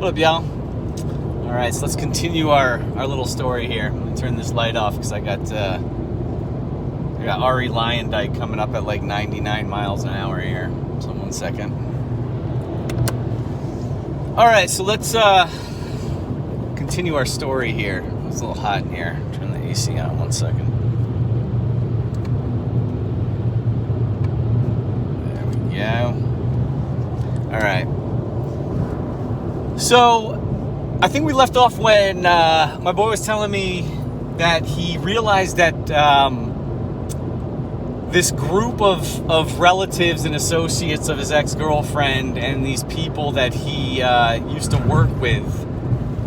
What up, y'all? All right, so let's continue our little story here. I'm gonna turn this light off because I got Ari Lyondike coming up at like 99 miles an hour here. So 1 second. All right, so let's continue our story here. It's a little hot in here. Turn the AC on 1 second. There we go. All right. So I think we left off when my boy was telling me that he realized that this group of relatives and associates of his ex-girlfriend and these people that he used to work with,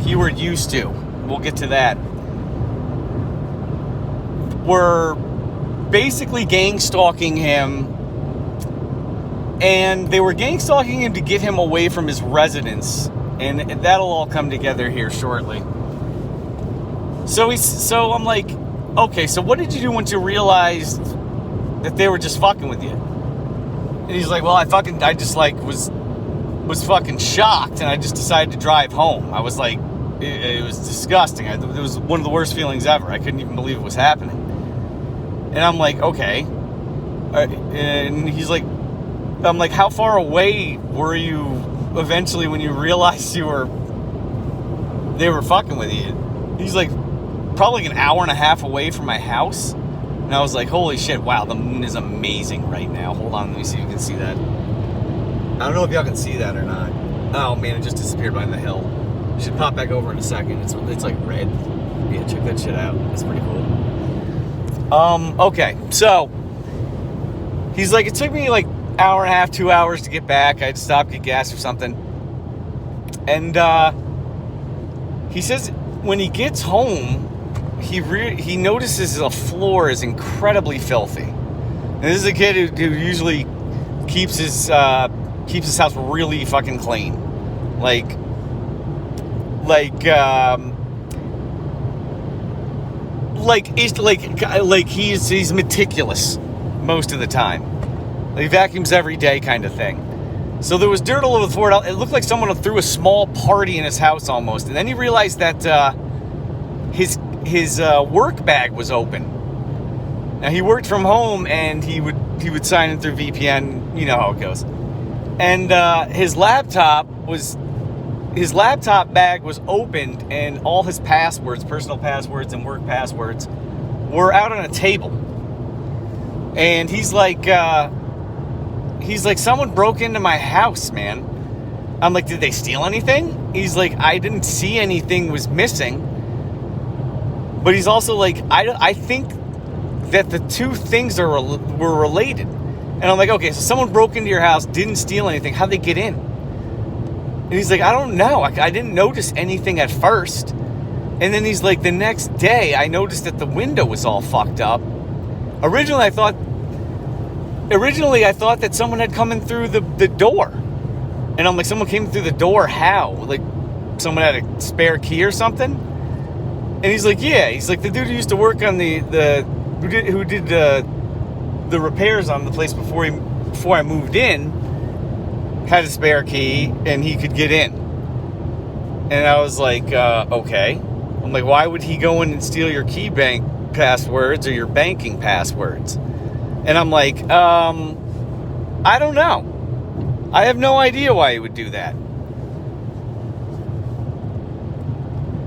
keyword used to, we'll get to that, were basically gang-stalking him. And they were gang-stalking him to get him away from his residence. And that'll all come together here shortly. So I'm like, okay, so what did you do once you realized that they were just fucking with you? And he's like, well, I just like was fucking shocked, and I just decided to drive home. I was like, it was disgusting. It was one of the worst feelings ever. I couldn't even believe it was happening. And I'm like, okay. And he's like, I'm like, how far away were you eventually when you realized they were fucking with you? He's like, probably an hour and a half away from my house. And I was like, holy shit, wow, the moon is amazing right now. Hold on, let me see if you can see that. I don't know if y'all can see that or not. Oh man, it just disappeared behind the hill. You should pop back over in a second. It's like red. Yeah, check that shit out. It's pretty cool. Okay, so he's like, it took me like hour and a half, 2 hours to get back. I had to stop, get gas or something. And he says when he gets home, he notices the floor is incredibly filthy. And this is a kid who usually keeps his house really fucking clean. He's meticulous most of the time. He vacuums every day kind of thing. So there was dirt all over the floor. It looked like someone threw a small party in his house almost. And then he realized that his work bag was open. Now he worked from home and he would sign in through VPN. You know how it goes. And his laptop bag was opened, and all his passwords, personal passwords and work passwords, were out on a table. And he's like, someone broke into my house, man. I'm like, did they steal anything? He's like, I didn't see anything was missing. But he's also like, I think that the two things were related. And I'm like, okay, so someone broke into your house, didn't steal anything. How'd they get in? And he's like, I don't know. I didn't notice anything at first. And then he's like, the next day, I noticed that the window was all fucked up. Originally, I thought that someone had come in through the door. And I'm like, someone came through the door? How? Like, someone had a spare key or something? And he's like, yeah. He's like, the dude who used to work on who did the repairs on the place before I moved in had a spare key and he could get in. And I was like, okay. I'm like, why would he go in and steal your key bank passwords or your banking passwords? And I'm like, I don't know. I have no idea why he would do that.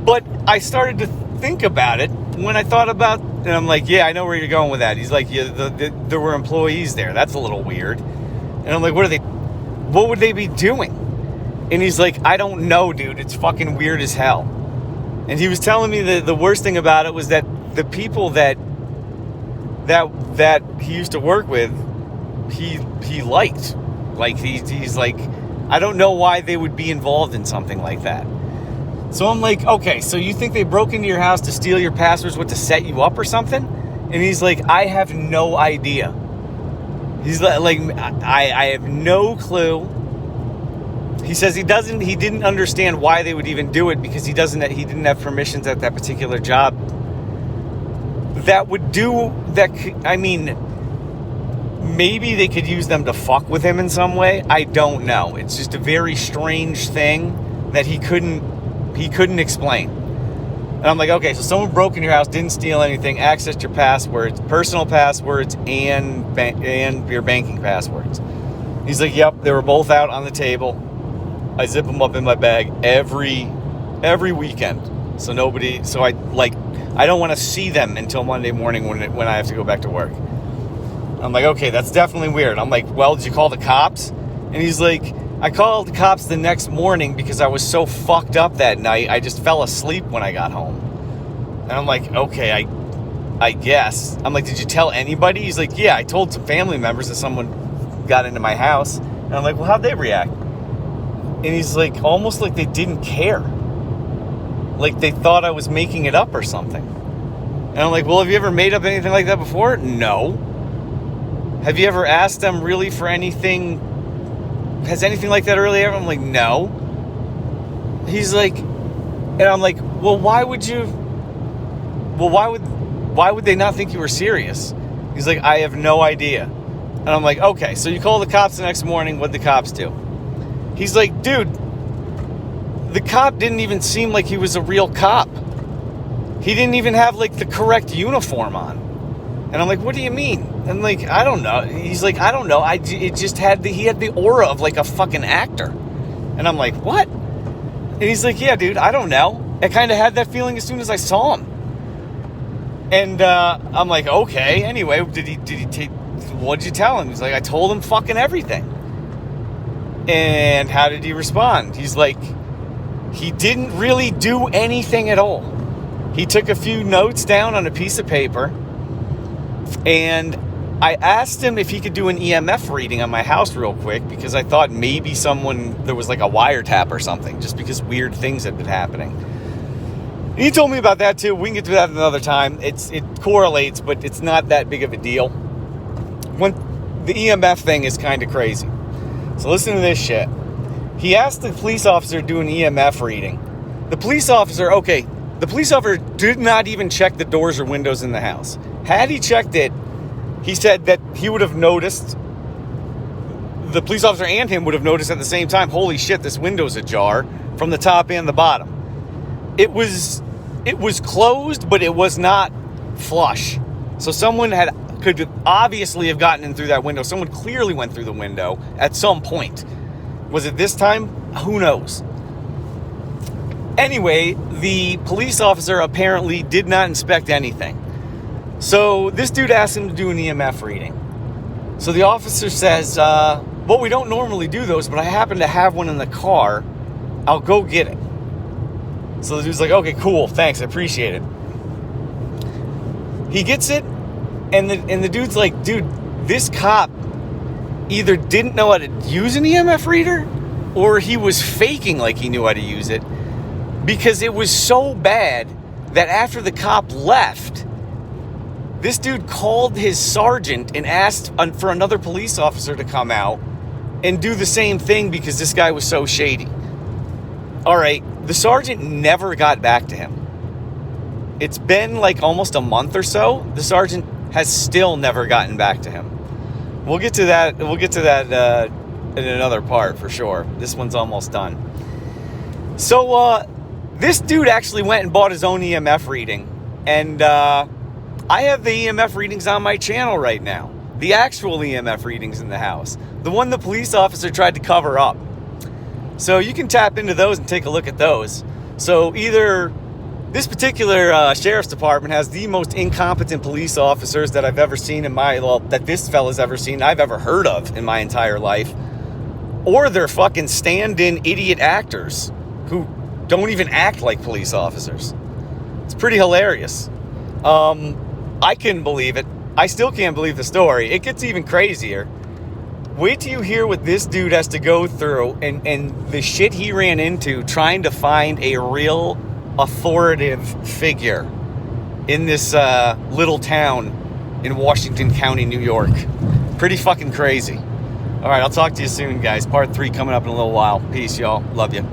But I started to think about it when I thought about, and I'm like, yeah, I know where you're going with that. He's like, yeah, there were employees there. That's a little weird. And I'm like, what would they be doing? And he's like, I don't know, dude. It's fucking weird as hell. And he was telling me that the worst thing about it was that the people that he used to work with, he liked. Like, he's like, I don't know why they would be involved in something like that. So I'm like, okay, so you think they broke into your house to steal your passwords, to set you up or something? And he's like, I have no idea. He's like, I have no clue. He says he didn't understand why they would even do it because he didn't have permissions at that particular job. That would do that. I mean, maybe they could use them to fuck with him in some way. I don't know. It's just a very strange thing that he couldn't explain. And I'm like, okay, so someone broke in your house, didn't steal anything, accessed your passwords, personal passwords, and your banking passwords. He's like, yep, they were both out on the table. I zip them up in my bag every weekend. So I don't want to see them until Monday morning when I have to go back to work. I'm like, okay, that's definitely weird. I'm like, well, did you call the cops? And he's like, I called the cops the next morning because I was so fucked up that night. I just fell asleep when I got home. And I'm like, okay, I guess. I'm like, did you tell anybody? He's like, yeah, I told some family members that someone got into my house. And I'm like, well, how'd they react? And he's like, almost like they didn't care. Like they thought I was making it up or something. And I'm like, well, have you ever made up anything like that before? No. Have you ever asked them really for anything? Has anything like that really ever? I'm like, no. He's like, and I'm like, well, why would they not think you were serious? He's like, I have no idea. And I'm like, okay, so you call the cops the next morning, what'd the cops do? He's like, dude, the cop didn't even seem like he was a real cop. He didn't even have like the correct uniform on. And I'm like, what do you mean? And like, I don't know. He's like, I don't know. He had the aura of like a fucking actor. And I'm like, what? And he's like, yeah, dude, I don't know. I kind of had that feeling as soon as I saw him. And I'm like, okay. Anyway, did he take? What'd you tell him? He's like, I told him fucking everything. And how did he respond? He's like, he didn't really do anything at all. He took a few notes down on a piece of paper. And I asked him if he could do an EMF reading on my house real quick because I thought maybe there was like a wiretap or something just because weird things had been happening. And he told me about that too. We can get to that another time. It correlates, but it's not that big of a deal. The EMF thing is kind of crazy. So listen to this shit. He asked the police officer to do an EMF reading. The police officer did not even check the doors or windows in the house. Had he checked it, he said that he would have noticed, the police officer and him would have noticed at the same time, holy shit, this window's ajar from the top and the bottom. It was closed, but it was not flush. So someone could obviously have gotten in through that window. Someone clearly went through the window at some point. Was it this time? Who knows? Anyway, the police officer apparently did not inspect anything. So this dude asked him to do an EMF reading. So the officer says, well, we don't normally do those, but I happen to have one in the car. I'll go get it. So the dude's like, okay, cool, thanks, I appreciate it. He gets it, and the dude's like, dude, this cop either didn't know how to use an EMF reader, or he was faking like he knew how to use it, because it was so bad that after the cop left, this dude called his sergeant and asked for another police officer to come out and do the same thing because this guy was so shady. All right, the sergeant never got back to him. It's been like almost a month or so. The sergeant has still never gotten back to him. We'll get to that in another part for sure. This one's almost done. So this dude actually went and bought his own EMF reading, and I have the EMF readings on my channel right now. The actual EMF readings in the house. The one the police officer tried to cover up. So you can tap into those and take a look at those. So either this particular sheriff's department has the most incompetent police officers that I've ever seen that this fella's ever seen, I've ever heard of in my entire life. Or they're fucking stand-in idiot actors who don't even act like police officers. It's pretty hilarious. I couldn't believe it. I still can't believe the story. It gets even crazier. Wait till you hear what this dude has to go through and the shit he ran into trying to find a real authoritative figure in this little town in Washington County, New York. Pretty fucking crazy. All right, I'll talk to you soon, guys. Part 3 coming up in a little while. Peace, y'all. Love you.